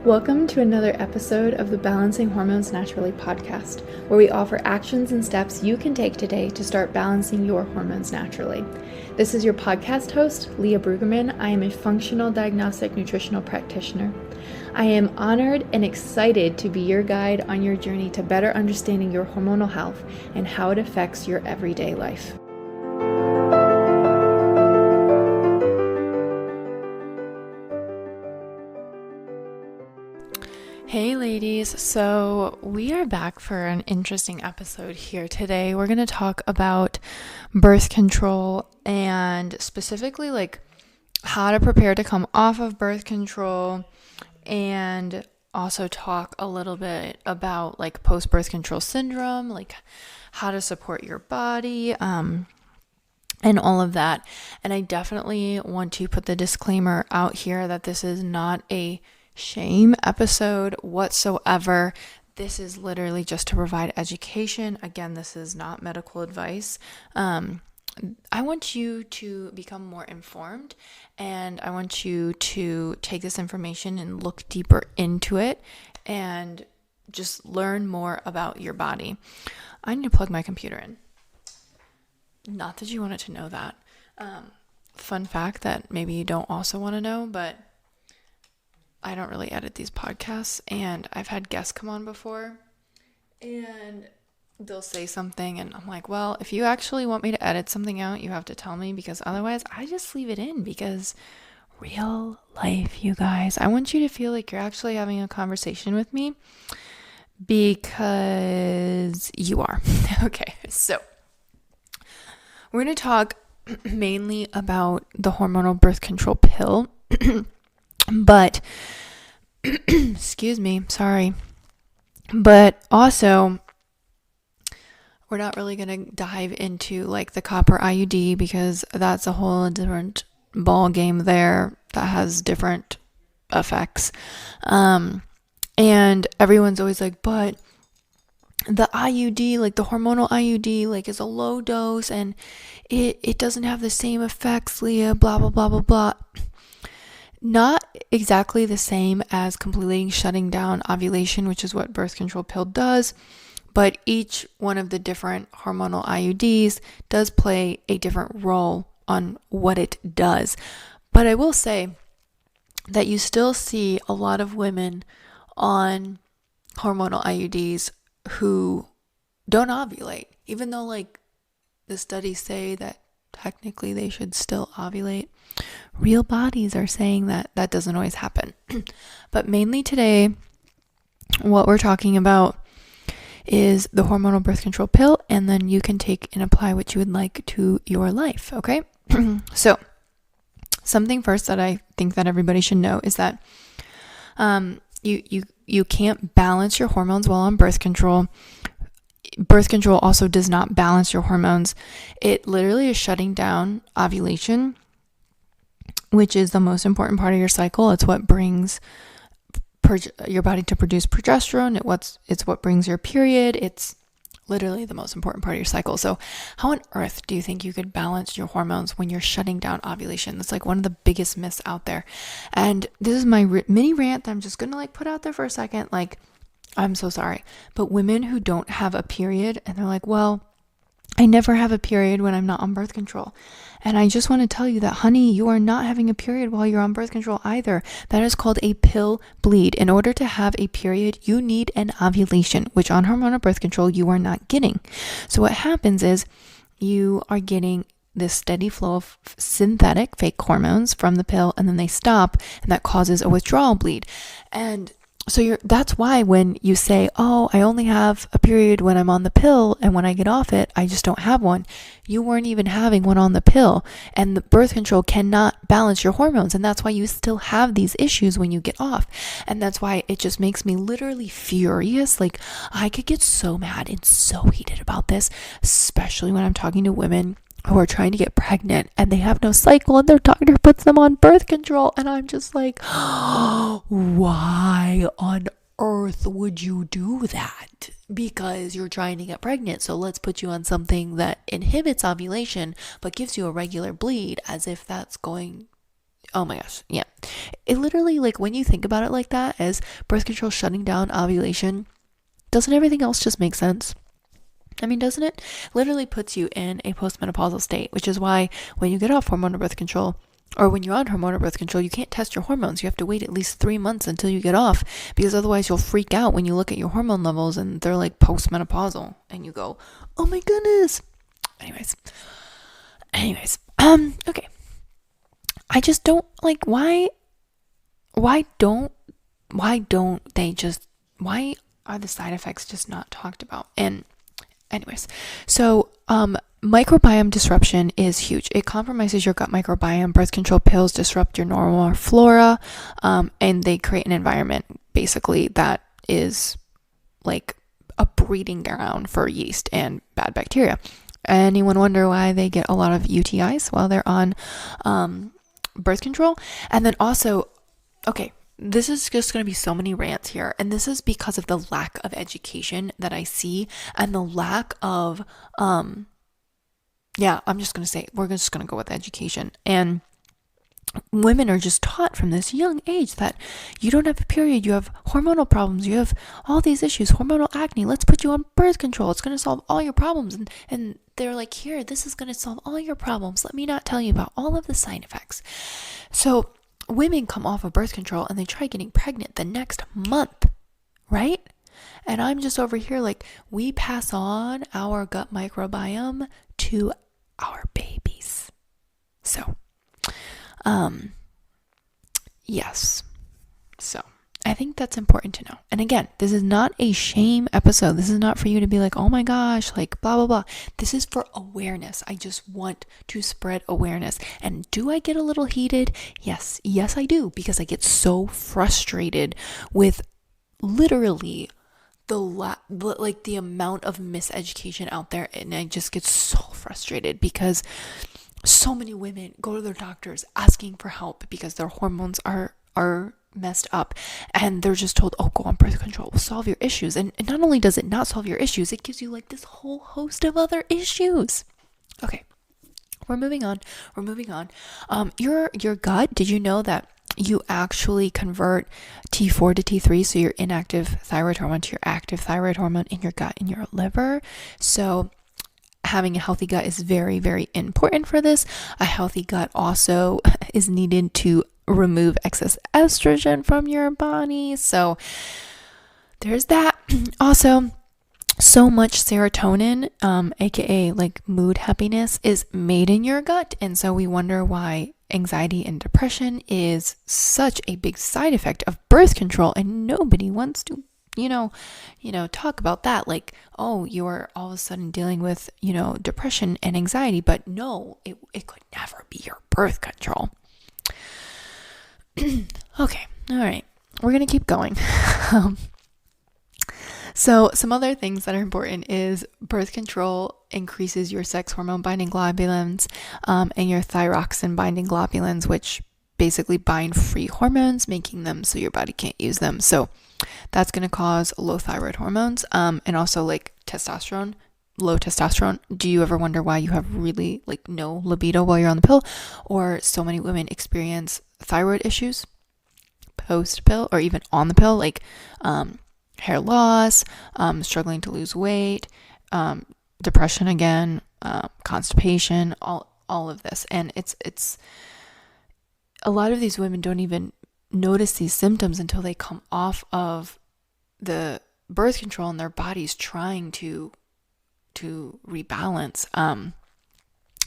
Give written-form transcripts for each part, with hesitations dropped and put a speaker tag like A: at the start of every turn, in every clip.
A: Welcome to another episode of the Balancing Hormones Naturally podcast, where we offer actions and steps you can take today to start balancing your hormones naturally. This is your podcast host, Leah Brueggemann. I am a functional diagnostic nutritional practitioner. I am honored and excited to be your guide on your journey to better understanding your hormonal health and how it affects your everyday life. Hey ladies, so we are back for an interesting episode here today. We're going to talk about birth control and specifically like how to prepare to come off of birth control, and also talk a little bit about like post-birth control syndrome, like how to support your body, and all of that. And I definitely want to put the disclaimer out here that this is not a shame episode whatsoever. This is literally just to provide education. Again, this is not medical advice. I want you to become more informed, and I want you to take this information and look deeper into it and just learn more about your body. I need to plug my computer in. Not that you wanted to know that. Fun fact that maybe you don't also want to know, but I don't really edit these podcasts, and I've had guests come on before and they'll say something and I'm like, well, if you actually want me to edit something out, you have to tell me, because otherwise I just leave it in, because real life, you guys, I want you to feel like you're actually having a conversation with me, because you are. Okay, so we're going to talk mainly about the hormonal birth control pill. But, excuse me, sorry. But also, we're not really going to dive into like the copper IUD, because that's a whole different ball game there that has different effects. And everyone's always like, but the IUD, like the hormonal IUD, like is a low dose and it doesn't have the same effects, Leah, blah, blah, blah, blah, blah. Not exactly the same as completely shutting down ovulation, which is what birth control pill does, but each one of the different hormonal IUDs does play a different role on what it does. But I will say that you still see a lot of women on hormonal IUDs who don't ovulate, even though like the studies say that technically they should still ovulate. Real bodies are saying that that doesn't always happen. But mainly today, what we're talking about is the hormonal birth control pill, and then you can take and apply what you would like to your life, okay? So, something first that I think that everybody should know is that you can't balance your hormones while on birth control. Birth control also does not balance your hormones. It literally is shutting down ovulation, which is the most important part of your cycle. It's what brings your body to produce progesterone. It's what brings your period. It's literally the most important part of your cycle. So how on earth do you think you could balance your hormones when you're shutting down ovulation? That's like one of the biggest myths out there. And this is my mini rant that I'm just going to like put out there for a second. Like, I'm so sorry, but women who don't have a period and they're like, well, I never have a period when I'm not on birth control. And I just want to tell you that, honey, you are not having a period while you're on birth control either. That is called a pill bleed. In order to have a period, you need an ovulation, which on hormonal birth control, you are not getting. So what happens is you are getting this steady flow of synthetic fake hormones from the pill, and then they stop, and that causes a withdrawal bleed. And so that's why when you say, oh, I only have a period when I'm on the pill, and when I get off it, I just don't have one. You weren't even having one on the pill, and the birth control cannot balance your hormones. And that's why you still have these issues when you get off. And that's why it just makes me literally furious. Like, I could get so mad and so heated about this, especially when I'm talking to women who are trying to get pregnant and they have no cycle and their doctor puts them on birth control, and I'm just like, why on earth would you do that? Because you're trying to get pregnant, so let's put you on something that inhibits ovulation but gives you a regular bleed, as if that's going Oh my gosh, yeah. It literally, like, when you think about it like that, as birth control shutting down ovulation, doesn't everything else just make sense? I mean, doesn't it? Literally puts you in a postmenopausal state, which is why when you get off hormonal birth control, or when you're on hormonal birth control, you can't test your hormones. You have to wait at least 3 months until you get off, because otherwise you'll freak out when you look at your hormone levels and they're like postmenopausal, and you go, oh my goodness. Anyways, okay. I just don't like, why are the side effects just not talked about? And anyways, so microbiome disruption is huge. It compromises your gut microbiome. Birth control pills disrupt your normal flora, and they create an environment basically that is like a breeding ground for yeast and bad bacteria. Anyone wonder why they get a lot of UTIs while they're on birth control? And then also, okay, this is just going to be so many rants here, and this is because of the lack of education that I see, and the lack of I'm just going to say, we're just going to go with education. And women are just taught from this young age that you don't have a period, you have hormonal problems, you have all these issues, hormonal acne, let's put you on birth control, it's going to solve all your problems. And they're like, here, this is going to solve all your problems, let me not tell you about all of the side effects. So women come off of birth control and they try getting pregnant the next month, right? And I'm just over here like, we pass on our gut microbiome to our babies. So yes. So I think that's important to know. And again, this is not a shame episode. This is not for you to be like, oh my gosh, like blah, blah, blah. This is for awareness. I just want to spread awareness. And do I get a little heated? Yes, I do, because I get so frustrated with literally the amount of miseducation out there. And I just get so frustrated because so many women go to their doctors asking for help because their hormones are messed up, and they're just told, oh, go on birth control, will solve your issues. And not only does it not solve your issues, it gives you like this whole host of other issues. Okay, we're moving on. Your gut, did you know that you actually convert T4 to T3, so your inactive thyroid hormone to your active thyroid hormone in your gut, in your liver? So having a healthy gut is very, very important for this. A healthy gut also is needed to remove excess estrogen from your body. So there's that. Also, so much serotonin, aka like mood happiness, is made in your gut. And so we wonder why anxiety and depression is such a big side effect of birth control, and nobody wants to talk about that, like, oh, you're all of a sudden dealing with, depression and anxiety, but no, it could never be your birth control. Okay, all right, we're gonna keep going. So some other things that are important is birth control increases your sex hormone binding globulins, and your thyroxine binding globulins, which basically bind free hormones, making them so your body can't use them. So that's going to cause low thyroid hormones, and also like testosterone, low testosterone. Do you ever wonder why you have really like no libido while you're on the pill? Or so many women experience thyroid issues post pill or even on the pill, like hair loss, struggling to lose weight, depression again, constipation, all of this. And it's a lot of these women don't even notice these symptoms until they come off of the birth control and their body's trying to rebalance. And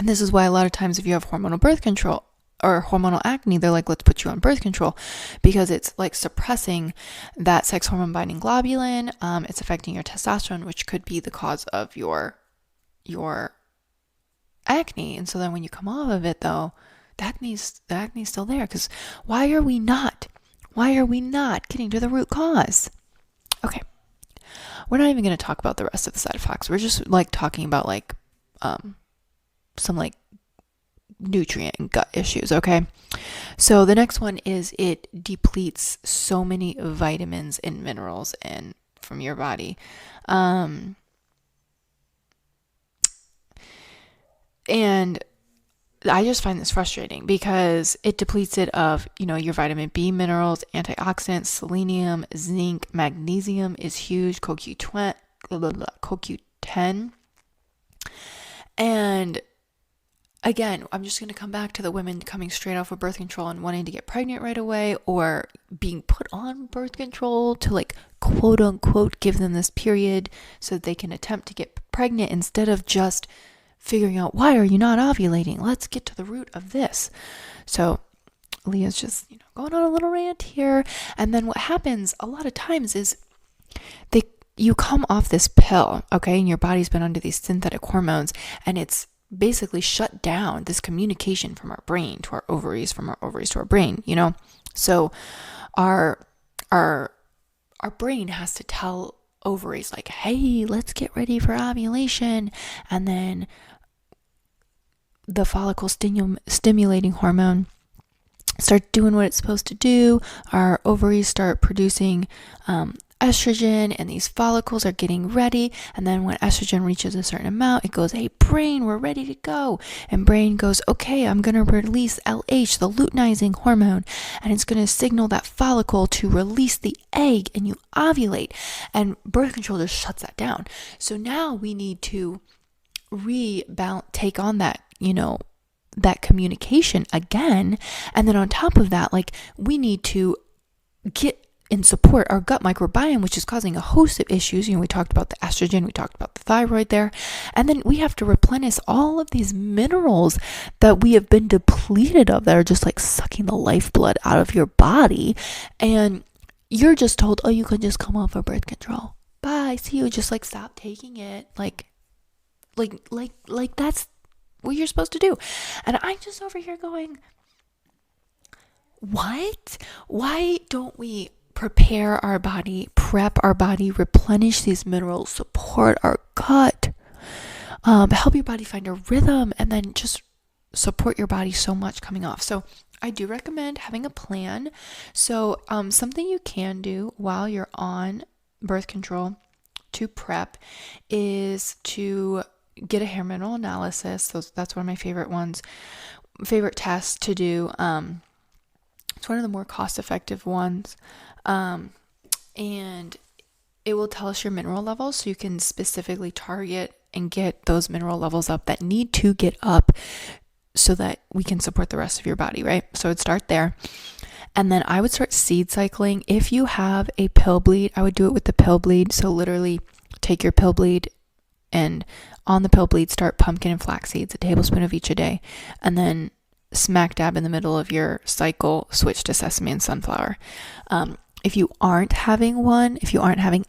A: this is why a lot of times if you have hormonal birth control or hormonal acne, they're like, let's put you on birth control, because it's like suppressing that sex hormone binding globulin. It's affecting your testosterone, which could be the cause of your acne. And so then when you come off of it, though, the acne's still there, because why are we not getting to the root cause? Okay, we're not even going to talk about the rest of the side effects. We're just like talking about like some like nutrient and gut issues. Okay, so the next one is it depletes so many vitamins and minerals from your body, and I just find this frustrating because it depletes it of, your vitamin B minerals, antioxidants, selenium, zinc, magnesium is huge, CoQ10. And again, I'm just going to come back to the women coming straight off of birth control and wanting to get pregnant right away, or being put on birth control to like quote unquote give them this period so that they can attempt to get pregnant, instead of just figuring out, why are you not ovulating? Let's get to the root of this. So Leah's just, going on a little rant here. And then what happens a lot of times is you come off this pill, okay, and your body's been under these synthetic hormones, and it's basically shut down this communication from our brain to our ovaries, from our ovaries to our brain, So our brain has to tell ovaries like, hey, let's get ready for ovulation. And then the follicle stimulating hormone starts doing what it's supposed to do. Our ovaries start producing estrogen, and these follicles are getting ready. And then when estrogen reaches a certain amount, it goes, hey, brain, we're ready to go. And brain goes, okay, I'm going to release LH, the luteinizing hormone, and it's going to signal that follicle to release the egg, and you ovulate. And birth control just shuts that down. So now we need to take on that, that communication again. And then on top of that, like, we need to get and support our gut microbiome, which is causing a host of issues. We talked about the estrogen, we talked about the thyroid there. And then we have to replenish all of these minerals that we have been depleted of, that are just like sucking the lifeblood out of your body. And you're just told, oh, you could just come off of birth control. Bye, see you, just like stop taking it. Like that's what you're supposed to do. And I'm just over here going, what? Why don't we prepare our body, prep our body, replenish these minerals, support our gut, help your body find a rhythm, and then just support your body so much coming off. So I do recommend having a plan. So something you can do while you're on birth control to prep is to get a hair mineral analysis. That's one of my favorite tests to do. It's one of the more cost-effective ones. And it will tell us your mineral levels, so you can specifically target and get those mineral levels up that need to get up so that we can support the rest of your body, right? So I'd start there. And then I would start seed cycling. If you have a pill bleed, I would do it with the pill bleed. So literally take your pill bleed, and on the pill bleed, start pumpkin and flax seeds, a tablespoon of each a day. And then smack dab in the middle of your cycle, switch to sesame and sunflower. If you aren't having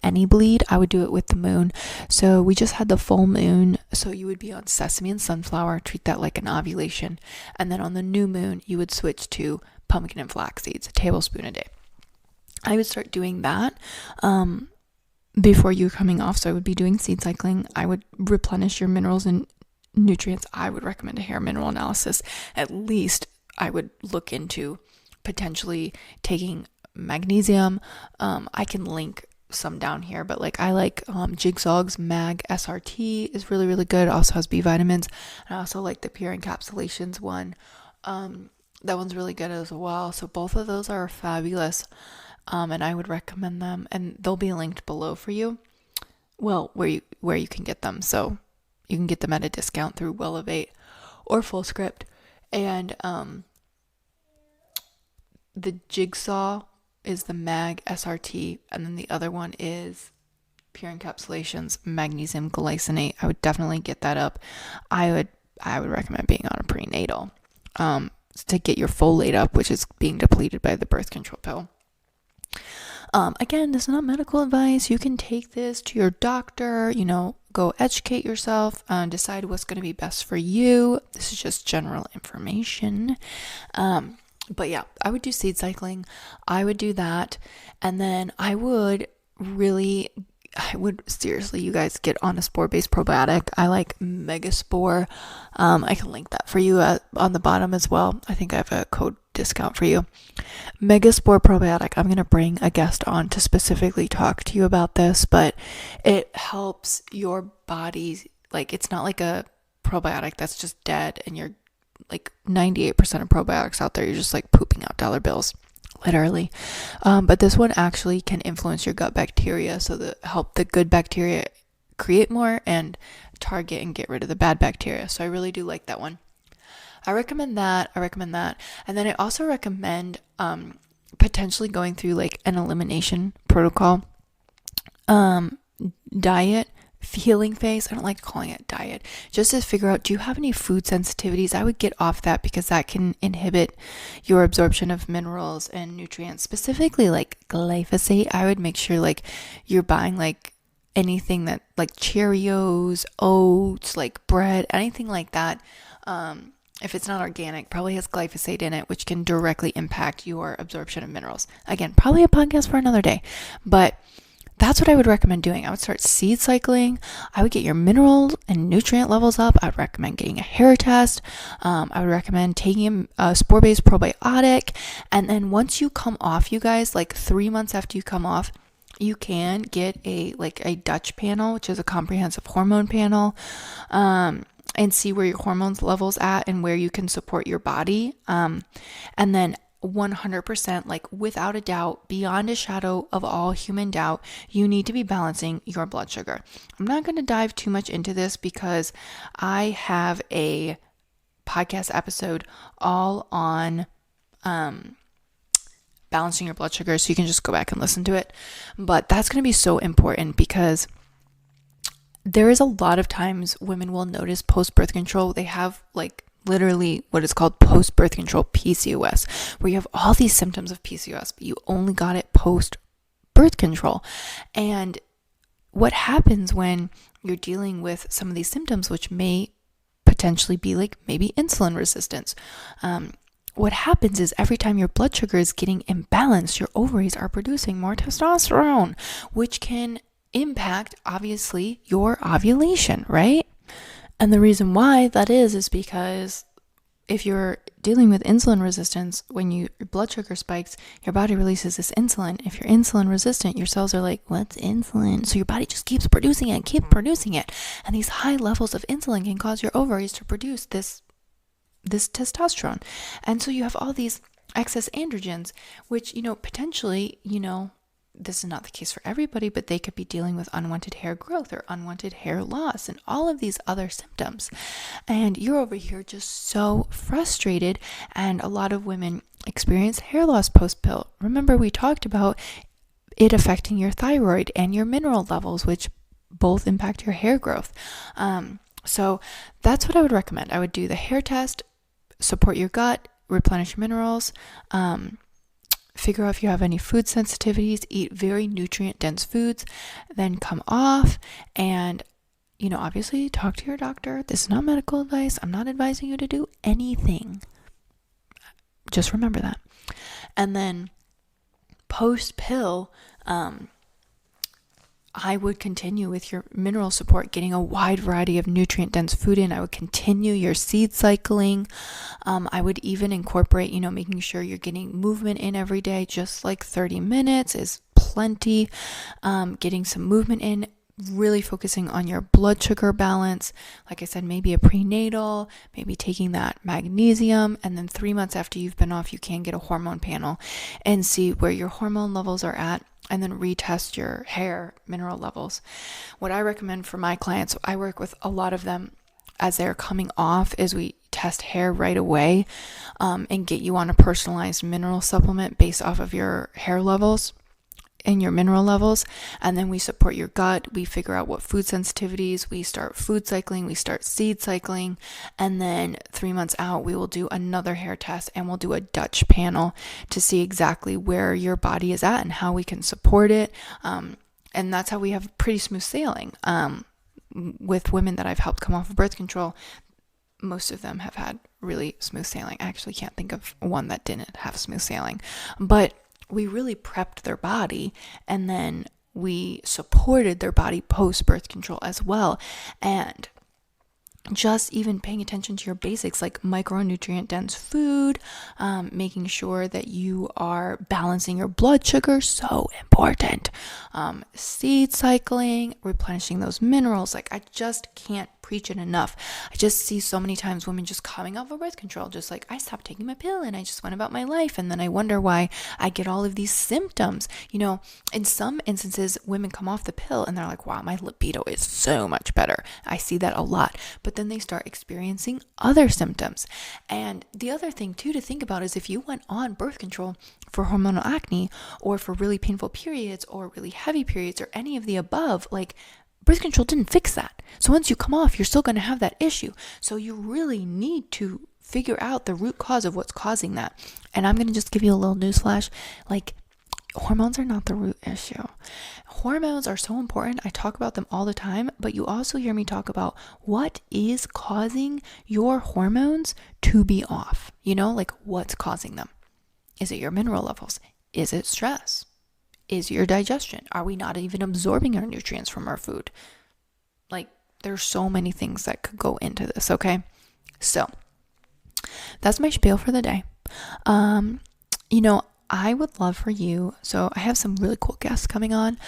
A: any bleed, I would do it with the moon. So we just had the full moon, so you would be on sesame and sunflower, treat that like an ovulation. And then on the new moon, you would switch to pumpkin and flax seeds, a tablespoon a day. I would start doing that before you were coming off. So I would be doing seed cycling. I would replenish your minerals and nutrients. I would recommend a hair mineral analysis. At least I would look into potentially taking magnesium. I can link some down here, but like I like Jigsaw's Mag SRT is really, really good. It also has B vitamins. I also like the Pure Encapsulations one. That one's really good as well. So both of those are fabulous. And I would recommend them, and they'll be linked below for you. Well, where you can get them. So you can get them at a discount through Elevate or FullScript. And the Jigsaw is the Mag SRT, and then the other one is Pure Encapsulations Magnesium Glycinate. I would definitely get that up. I would recommend being on a prenatal to get your folate up, which is being depleted by the birth control pill. Again, this is not medical advice. You can take this to your doctor, go educate yourself, decide what's going to be best for you. This is just general information. But yeah, I would do seed cycling. I would do that. And then I would seriously, you guys, get on a spore-based probiotic. I like Megaspore. I can link that for you on the bottom as well. I think I have a code discount for you. Megaspore probiotic. I'm going to bring a guest on to specifically talk to you about this, but it helps your body. Like, it's not like a probiotic that's just dead and you're like 98% of probiotics out there, you're just like pooping out dollar bills, literally. But this one actually can influence your gut bacteria, so that help the good bacteria create more and target and get rid of the bad bacteria. So I really do like that one. I recommend that. And then I also recommend potentially going through like an elimination protocol, diet, healing phase. I don't like calling it diet, just to figure out, do you have any food sensitivities? I would get off that, because that can inhibit your absorption of minerals and nutrients, specifically like glyphosate. I would make sure like you're buying like anything that like Cheerios, oats, like bread, anything like that. If it's not organic, probably has glyphosate in it, which can directly impact your absorption of minerals. Again, probably a podcast for another day, but that's what I would recommend doing. I would start seed cycling. I would get your mineral and nutrient levels up. I would recommend getting a hair test. I would recommend taking a spore-based probiotic. And then once you come off, you guys, like 3 months after you come off, you can get a Dutch panel, which is a comprehensive hormone panel, and see where your hormones levels at and where you can support your body. And then 100%, like without a doubt, beyond a shadow of all human doubt, you need to be balancing your blood sugar. I'm not going to dive too much into this, because I have a podcast episode all on balancing your blood sugar, so you can just go back and listen to it. But that's going to be so important, because there is a lot of times women will notice post-birth control, they have like literally what is called post-birth control PCOS, where you have all these symptoms of PCOS, but you only got it post-birth control. And what happens when you're dealing with some of these symptoms, which may potentially be like maybe insulin resistance, what happens is every time your blood sugar is getting imbalanced, your ovaries are producing more testosterone, which can impact, obviously, your ovulation, right? And the reason why that is because if you're dealing with insulin resistance, when your blood sugar spikes, your body releases this insulin. If you're insulin resistant, your cells are like, what's insulin? So your body just keeps producing it. And these high levels of insulin can cause your ovaries to produce this testosterone. And so you have all these excess androgens, which, potentially, this is not the case for everybody, but they could be dealing with unwanted hair growth or unwanted hair loss and all of these other symptoms. And you're over here just so frustrated. And a lot of women experience hair loss post-pill. Remember, we talked about it affecting your thyroid and your mineral levels, which both impact your hair growth. So that's what I would recommend. I would do the hair test, support your gut, replenish minerals, figure out if you have any food sensitivities, eat very nutrient dense foods, then come off and, obviously talk to your doctor. This is not medical advice. I'm not advising you to do anything. Just remember that. And then post pill, I would continue with your mineral support, getting a wide variety of nutrient dense food in. I would continue your seed cycling. I would even incorporate, making sure you're getting movement in every day, just like 30 minutes is plenty. Getting some movement in, really focusing on your blood sugar balance. Like I said, maybe a prenatal, maybe taking that magnesium. And then 3 months after you've been off, you can get a hormone panel and see where your hormone levels are at, and then retest your hair mineral levels. What I recommend for my clients, I work with a lot of them as they're coming off, is we test hair right away and get you on a personalized mineral supplement based off of your hair levels and your mineral levels. And then we support your gut. We figure out what food sensitivities. We start food cycling. We start seed cycling. And then 3 months out, we will do another hair test, and we'll do a Dutch panel to see exactly where your body is at and how we can support it. And that's how we have pretty smooth sailing. With women that I've helped come off of birth control, most of them have had really smooth sailing. I actually can't think of one that didn't have smooth sailing, but we really prepped their body, and then we supported their body post-birth control as well. And just even paying attention to your basics, like micronutrient dense food, making sure that you are balancing your blood sugar, so important. Seed cycling, replenishing those minerals. Like, I just can't preach it enough. I just see so many times women just coming off of birth control, just like, I stopped taking my pill and I just went about my life. And then I wonder why I get all of these symptoms. You know, in some instances, women come off the pill and they're like, wow, my libido is so much better. I see that a lot. But then they start experiencing other symptoms. And the other thing too to think about is if you went on birth control for hormonal acne or for really painful periods or really heavy periods or any of the above, like, birth control didn't fix that. So once you come off, you're still going to have that issue. So you really need to figure out the root cause of what's causing that. And I'm going to just give you a little newsflash. Like, hormones are not the root issue. Hormones are so important. I talk about them all the time, but you also hear me talk about what is causing your hormones to be off. You know, like, what's causing them? Is it your mineral levels? Is it stress? Is your digestion? Are we not even absorbing our nutrients from our food? Like, there's so many things that could go into this, okay? So, that's my spiel for the day. You know, I would love for you, so I have some really cool guests coming on.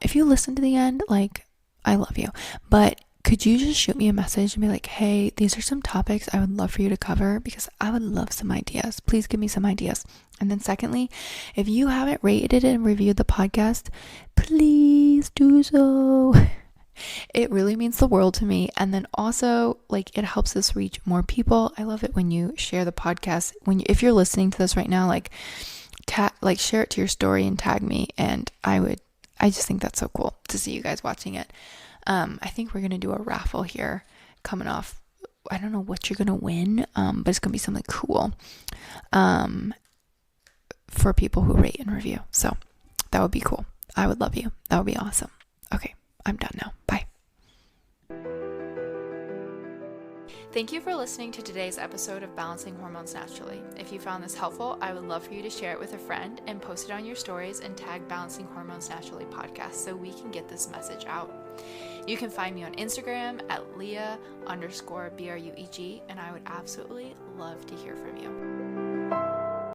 A: If you listen to the end, like, I love you. But could you just shoot me a message and be like, hey, these are some topics I would love for you to cover, because I would love some ideas. Please give me some ideas. And then secondly, if you haven't rated and reviewed the podcast, please do so. It really means the world to me. And then also, like, it helps us reach more people. I love it when you share the podcast. If you're listening to this right now, like share it to your story and tag me. And I just think that's so cool to see you guys watching it. I think we're going to do a raffle here coming off. I don't know what you're going to win, but it's going to be something cool for people who rate and review. So that would be cool. I would love you. That would be awesome. Okay, I'm done now. Bye. Thank you for listening to today's episode of Balancing Hormones Naturally. If you found this helpful, I would love for you to share it with a friend and post it on your stories and tag Balancing Hormones Naturally podcast so we can get this message out. You can find me on Instagram at Leah_BRUEG, and I would absolutely love to hear from you.